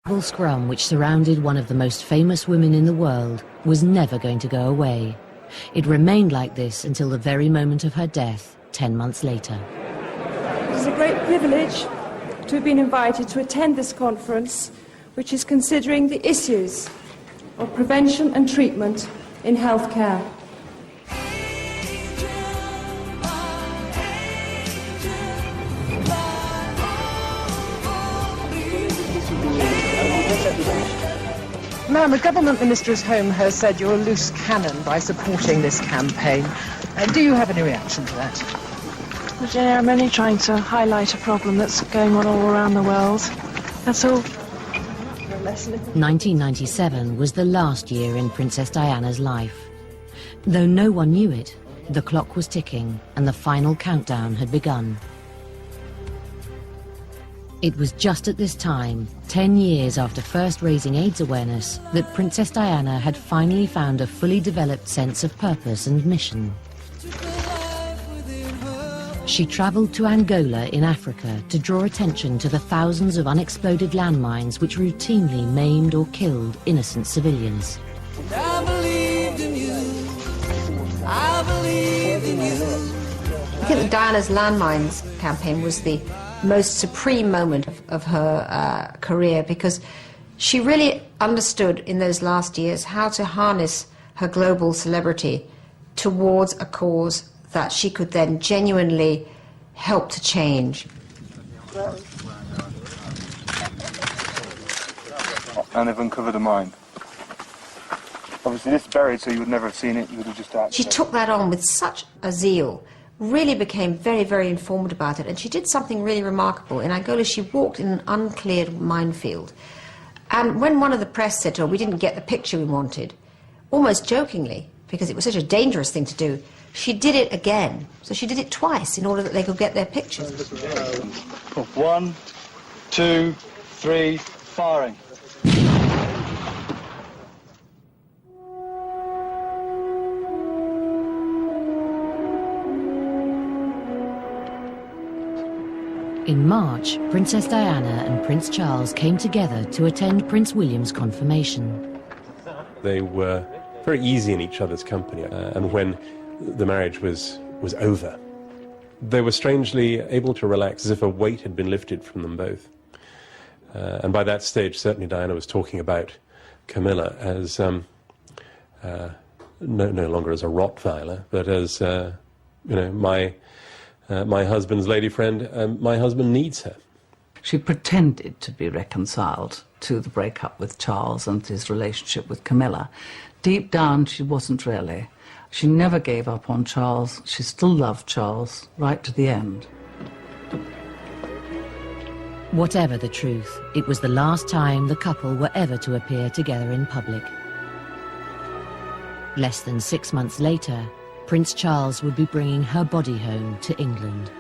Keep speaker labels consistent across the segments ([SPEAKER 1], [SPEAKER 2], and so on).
[SPEAKER 1] The scrum which surrounded one of the most famous women in the world was never going to go away. It remained like this until the very moment of her death, 10 months later.
[SPEAKER 2] It is a great privilege to have been invited to attend this conference, which is considering the issues of prevention and treatment in healthcare.
[SPEAKER 3] Ma'am, a government minister's home has said you're a loose cannon by supporting this campaign. Do you have any reaction to that?
[SPEAKER 4] Well, Jenny, I'm only trying to highlight a problem that's going on all around the world. That's all.
[SPEAKER 1] 1997 was the last year in Princess Diana's life. Though no one knew it, the clock was ticking and the final countdown had begun. It was just at this time, 10 years after first raising AIDS awareness, that Princess Diana had finally found a fully developed sense of purpose and mission. She travelled to Angola in Africa to draw attention to the thousands of unexploded landmines which routinely maimed or killed innocent civilians.
[SPEAKER 5] I believed in you. I believed in you.
[SPEAKER 6] I think that Diana's landmines campaign was the most supreme moment of her career, because she really understood in those last years how to harness her global celebrity towards a cause that she could then genuinely help to change.
[SPEAKER 7] And they've uncovered a mine. Obviously this is buried, so you would never have seen it, you would have just acted.
[SPEAKER 6] She took that on with such a zeal, really became very, very informed about it, and she did something really remarkable. In Angola, she walked in an uncleared minefield, and when one of the press said to her, we didn't get the picture we wanted, almost jokingly, because it was such a dangerous thing to do, she did it again. So she did it twice in order that they could get their pictures.
[SPEAKER 7] 1, 2, 3, firing.
[SPEAKER 1] In March, Princess Diana and Prince Charles came together to attend Prince William's confirmation.
[SPEAKER 8] They were very easy in each other's company, and when the marriage was over, they were strangely able to relax, as if a weight had been lifted from them both. And by that stage, certainly Diana was talking about Camilla as no longer as a Rottweiler, but as my husband's lady friend. My husband needs her.
[SPEAKER 9] She pretended to be reconciled to the breakup with Charles and his relationship with Camilla. Deep down, she wasn't really. She never gave up on Charles. She still loved Charles right to the end.
[SPEAKER 1] Whatever the truth, it was the last time the couple were ever to appear together in public. Less than 6 months later, Prince Charles would be bringing her body home to England.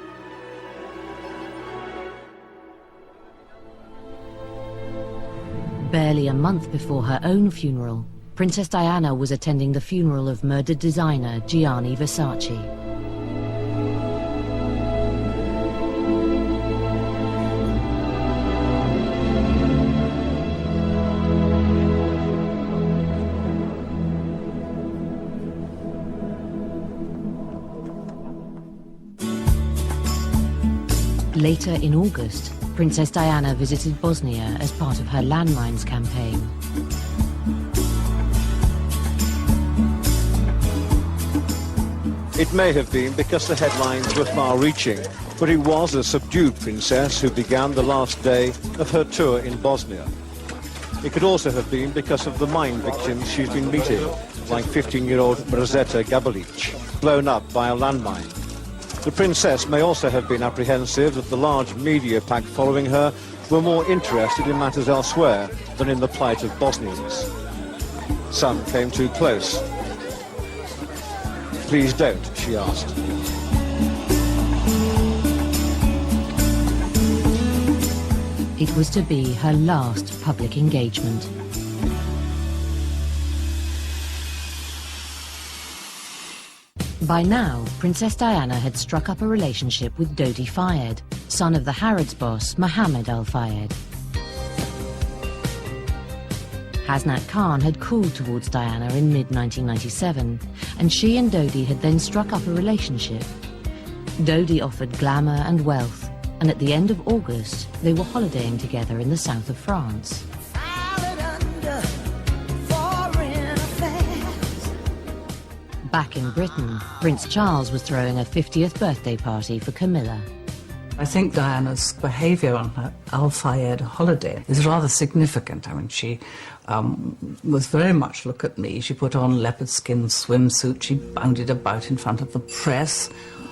[SPEAKER 1] Barely a month before her own funeral, Princess Diana was attending the funeral of murdered designer Gianni Versace. Later in August, Princess Diana visited Bosnia as part of her landmines campaign.
[SPEAKER 10] It may have been because the headlines were far-reaching, but it was a subdued princess who began the last day of her tour in Bosnia. It could also have been because of the mine victims she's been meeting, like 15-year-old Mrzeta Gabalic, blown up by a landmine. The princess may also have been apprehensive that the large media pack following her were more interested in matters elsewhere than in the plight of Bosnians. Some came too close. Please don't, she asked.
[SPEAKER 1] It was to be her last public engagement. By now, Princess Diana had struck up a relationship with Dodi Fayed, son of the Harrods boss Mohammed Al Fayed. Hasnat Khan had cooled towards Diana in mid-1997, and she and Dodi had then struck up a relationship. Dodi offered glamour and wealth, and at the end of August, they were holidaying together in the south of France. Back in Britain, Prince Charles was throwing a 50th birthday party for Camilla.
[SPEAKER 9] I think Diana's behaviour on her Al Fayed holiday is rather significant. I mean, she was very much look at me. She put on leopard skin swimsuit, she bounded about in front of the press.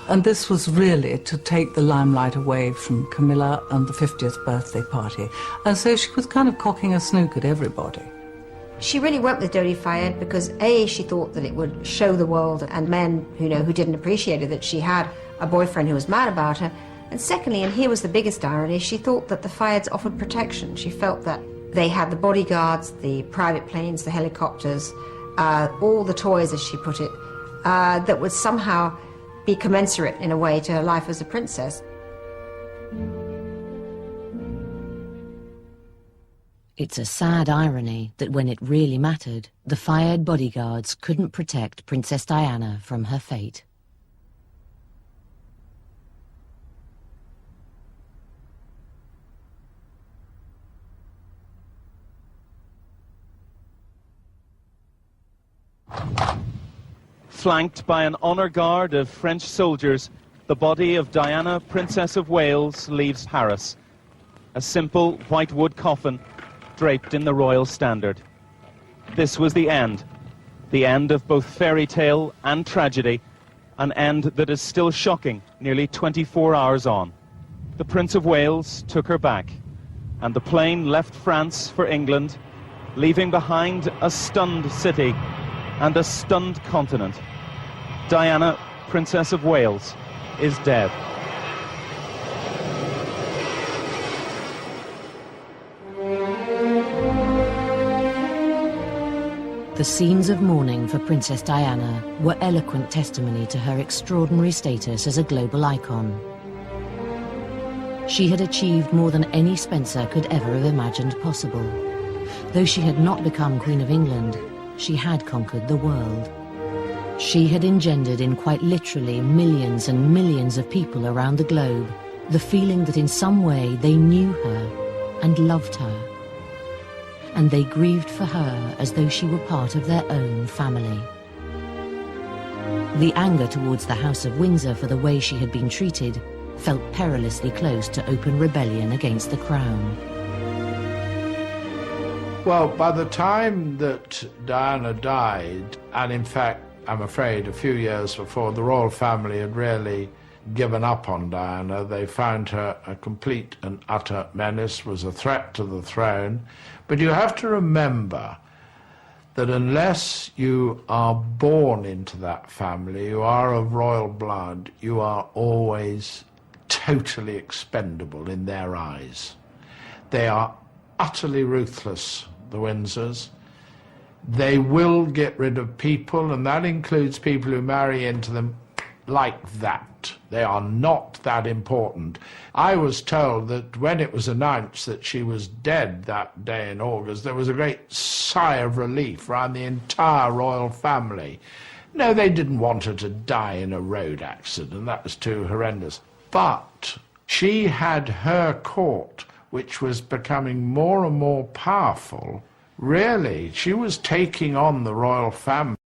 [SPEAKER 9] And this was really to take the limelight away from Camilla and the 50th birthday party. And so she was kind of cocking a snook at everybody.
[SPEAKER 6] She really went with Dodi Fayed because A, she thought that it would show the world and men who didn't appreciate it that she had a boyfriend who was mad about her. And secondly, and here was the biggest irony, she thought that the Fayeds offered protection. She felt that they had the bodyguards, the private planes, the helicopters, all the toys, as she put it, that would somehow be commensurate in a way to her life as a princess.
[SPEAKER 1] It's a sad irony that when it really mattered, the Fayed bodyguards couldn't protect Princess Diana from her fate.
[SPEAKER 11] Flanked by an honour guard of French soldiers, the body of Diana, Princess of Wales, leaves Paris. A simple white wood coffin draped in the royal standard. This was the end of both fairy tale and tragedy, an end that is still shocking nearly 24 hours on. The Prince of Wales took her back, and the plane left France for England, leaving behind a stunned city and a stunned continent. Diana, Princess of Wales, is dead.
[SPEAKER 1] The scenes of mourning for Princess Diana were eloquent testimony to her extraordinary status as a global icon. She had achieved more than any Spencer could ever have imagined possible. Though she had not become Queen of England, she had conquered the world. She had engendered in quite literally millions and millions of people around the globe the feeling that in some way they knew her and loved her. And they grieved for her as though she were part of their own family. The anger towards the House of Windsor for the way she had been treated felt perilously close to open rebellion against the crown.
[SPEAKER 12] Well, by the time that Diana died, and in fact, I'm afraid a few years before, the royal family had really given up on Diana. They found her a complete and utter menace, was a threat to the throne. But you have to remember that unless you are born into that family, you are of royal blood, you are always totally expendable in their eyes. They are utterly ruthless, the Windsors. They will get rid of people, and that includes people who marry into them like that. They are not that important. I was told that when it was announced that she was dead that day in August, there was a great sigh of relief around the entire royal family. No, they didn't want her to die in a road accident. That was too horrendous. But she had her court, which was becoming more and more powerful. Really, she was taking on the royal family.